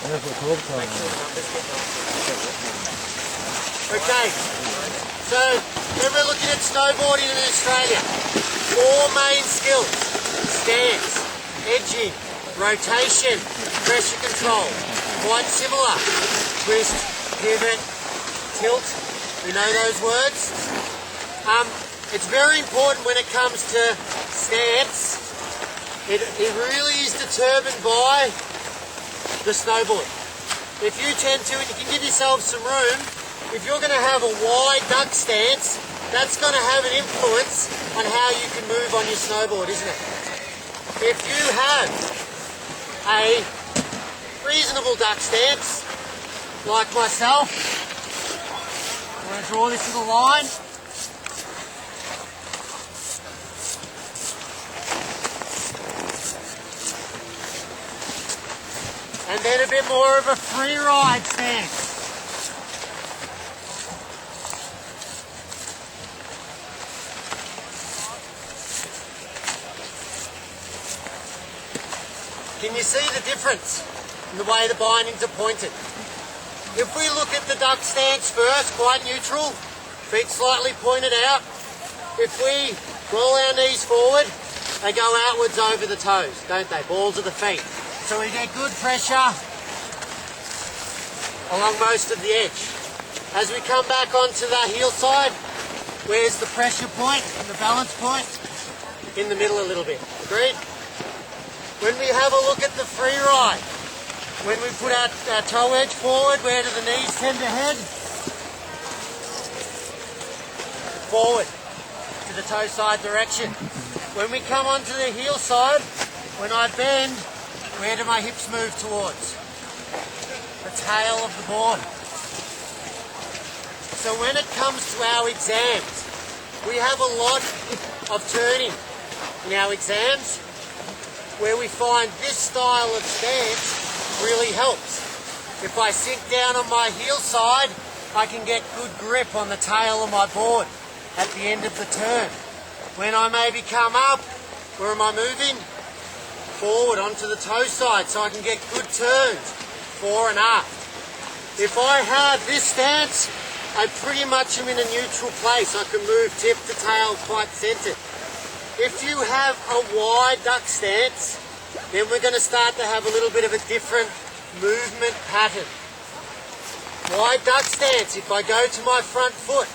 Okay, so when we're looking at snowboarding in Australia, 4 main skills: stance, edging, rotation, pressure control. Quite similar. Twist, pivot, tilt. We know those words. It's very important when it comes to stance. It really is determined by the snowboard. If you tend to, and you can give yourself some room, if you're going to have a wide duck stance, that's going to have an influence on how you can move on your snowboard, isn't it? If you have a reasonable duck stance, like myself, I'm going to draw this little line. And then a bit more of a free ride stance. Can you see the difference in the way the bindings are pointed? If we look at the duck stance first, quite neutral, feet slightly pointed out. If we roll our knees forward, they go outwards over the toes, don't they? Balls of the feet. So we get good pressure along most of the edge. As we come back onto the heel side, where's the pressure point and the balance point? In the middle a little bit. Agreed? When we have a look at the free ride, when we put our toe edge forward, where do the knees tend to head? Forward, to the toe side direction. When we come onto the heel side, when I bend, where do my hips move towards? The tail of the board. So when it comes to our exams, we have a lot of turning in our exams, where we find this style of stance really helps. If I sink down on my heel side, I can get good grip on the tail of my board at the end of the turn. When I maybe come up, where am I moving? Forward onto the toe side, so I can get good turns, fore and aft. If I have this stance, I pretty much am in a neutral place. I can move tip to tail quite centered. If you have a wide duck stance, then we're going to start to have a little bit of a different movement pattern. Wide duck stance, if I go to my front foot,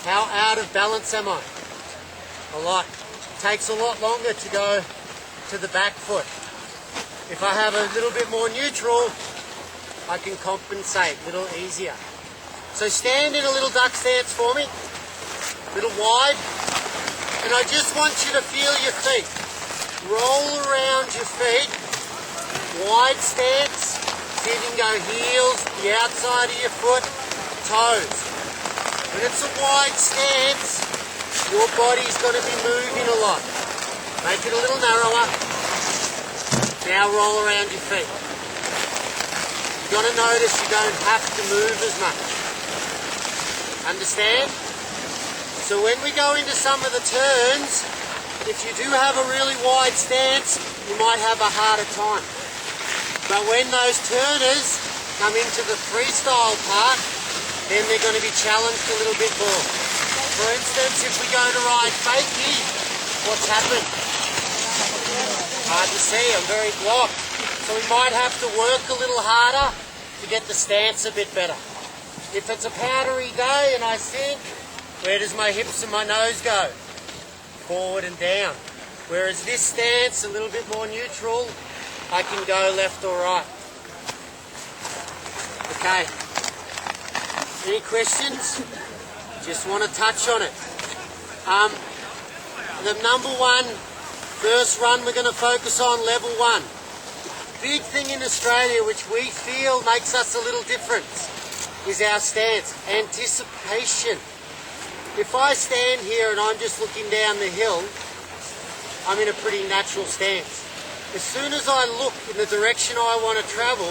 how out of balance am I? A lot. It takes a lot longer to go to the back foot. If I have a little bit more neutral, I can compensate a little easier. So stand in a little duck stance for me, a little wide, and I just want you to feel your feet. Roll around your feet, wide stance, see if you can go heels, the outside of your foot, toes. When it's a wide stance, your body's going to be moving a lot. Make it a little narrower. Now roll around your feet. You've got to notice you don't have to move as much. Understand? So when we go into some of the turns, if you do have a really wide stance, you might have a harder time. But when those turners come into the freestyle part, then they're going to be challenged a little bit more. For instance, if we go to ride fakie, what's happened? Hard to see, I'm very blocked. So we might have to work a little harder to get the stance a bit better. If it's a powdery day and I sink, where does my hips and my nose go? Forward and down. Whereas this stance, a little bit more neutral, I can go left or right. Okay. Any questions? Just want to touch on it. The number one, first run we're going to focus on level 1. Big thing in Australia which we feel makes us a little different is our stance, anticipation. If I stand here and I'm just looking down the hill, I'm in a pretty natural stance. As soon as I look in the direction I want to travel,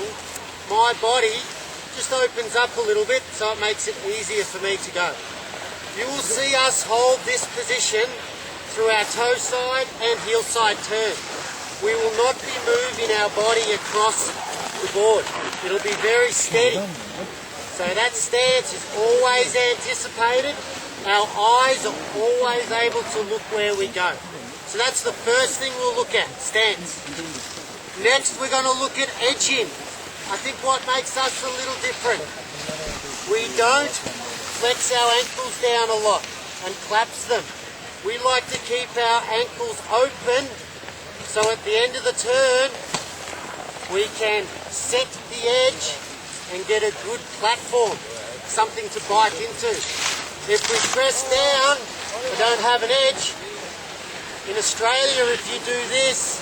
my body just opens up a little bit so it makes it easier for me to go. You will see us hold this position through our toe side and heel side turn. We will not be moving our body across the board. It'll be very steady. So that stance is always anticipated. Our eyes are always able to look where we go. So that's the first thing we'll look at, stance. Next we're going to look at edging. I think what makes us a little different. We don't flex our ankles down a lot and collapse them. We like to keep our ankles open so at the end of the turn we can set the edge and get a good platform, something to bite into. If we press down, we don't have an edge. In Australia, if you do this,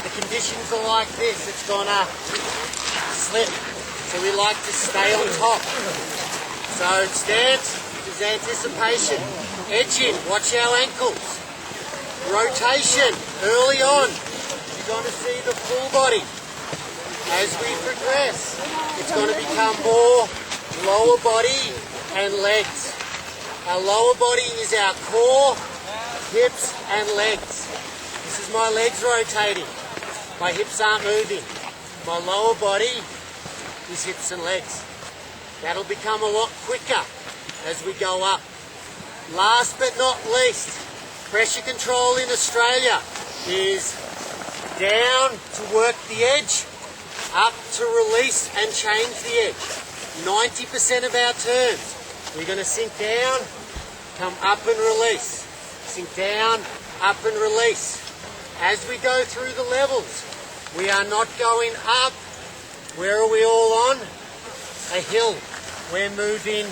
the conditions are like this. It's gonna slip. So we like to stay on top. So stance is anticipation. Edging, watch our ankles. Rotation, early on. You're gonna see the full body. As we progress, it's going to become more lower body and legs. Our lower body is our core, hips and legs. This is my legs rotating. My hips aren't moving. My lower body is hips and legs. That'll become a lot quicker as we go up. Last but not least, pressure control in Australia is down to work the edge, up to release and change the edge. 90% of our turns, we're going to sink down, come up and release. Sink down, up and release. As we go through the levels, we are not going up. Where are we all on? A hill. We're moving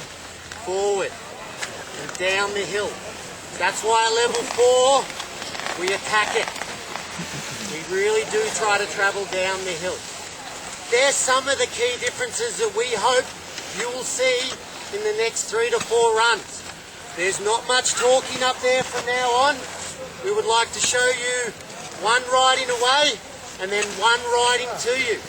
forward and down the hill. That's why at level 4, we attack it. We really do try to travel down the hill. There's some of the key differences that we hope you will see in the next 3 to 4 runs. There's not much talking up there from now on. We would like to show you one riding away and then one riding to you.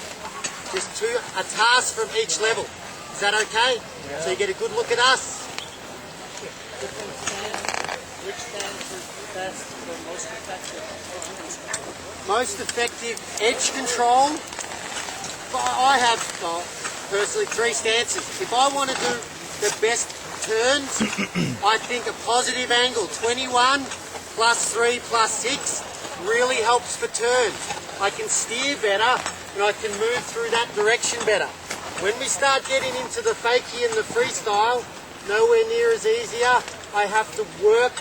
Just a task from each level. Is that okay? Yeah. So you get a good look at us. Which stance is best for most effective edge control? Most effective edge control? I have personally 3 stances. If I want to do the best turns, I think a positive angle, 21 plus 3 plus 6, really helps for turns. I can steer better and I can move through that direction better. When we start getting into the fakie and the freestyle, nowhere near as easier. I have to work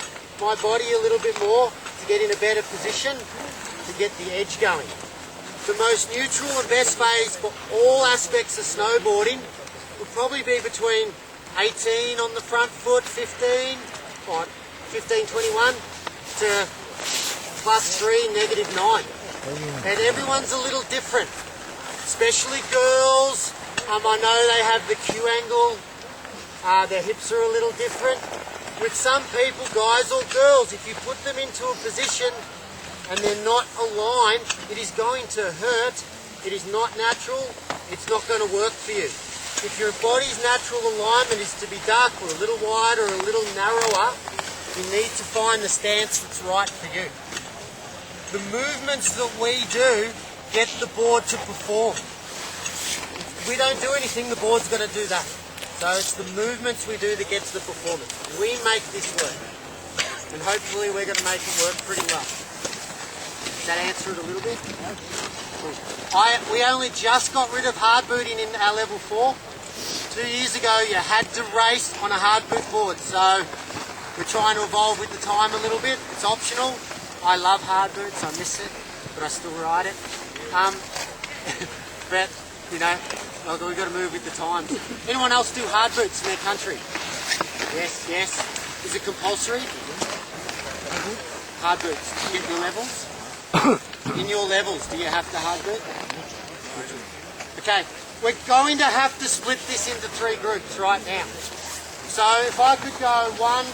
my body a little bit more to get in a better position to get the edge going. The most neutral and best phase for all aspects of snowboarding would probably be between 18 on the front foot, 15, 21 to plus 3, negative 9. And everyone's a little different, especially girls. I know they have the Q angle, their hips are a little different. With some people, guys or girls, if you put them into a position and they're not aligned, it is going to hurt. It is not natural. It's not going to work for you. If your body's natural alignment is to be dark or a little wider or a little narrower, you need to find the stance that's right for you. The movements that we do get the board to perform. If we don't do anything, the board's going to do that. So it's the movements we do that gets the performance. We make this work. And hopefully we're going to make it work pretty well. Does that answer it a little bit? Cool. We only just got rid of hard booting in our level 4. 2 years ago you had to race on a hard boot board, so we're trying to evolve with the time a little bit. It's optional. I love hard boots, I miss it, but I still ride it. But, you know, we've got to move with the times. Anyone else do hard boots in their country? Yes, yes. Is it compulsory? Hard boots. In your levels? In your levels, do you have to hard boot? Okay, we're going to have to split this into 3 groups right now. So if I could go 1, 2,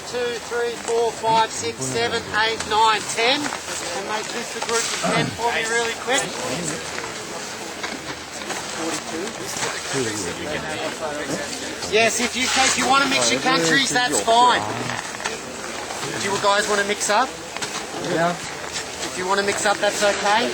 3, 4, 5, 6, 7, 8, 9, 10, and make this a group of 10 for me really quick. 42. Yes, if you want to mix your countries, that's fine. Do you guys want to mix up? Yeah. If you want to mix up, that's okay.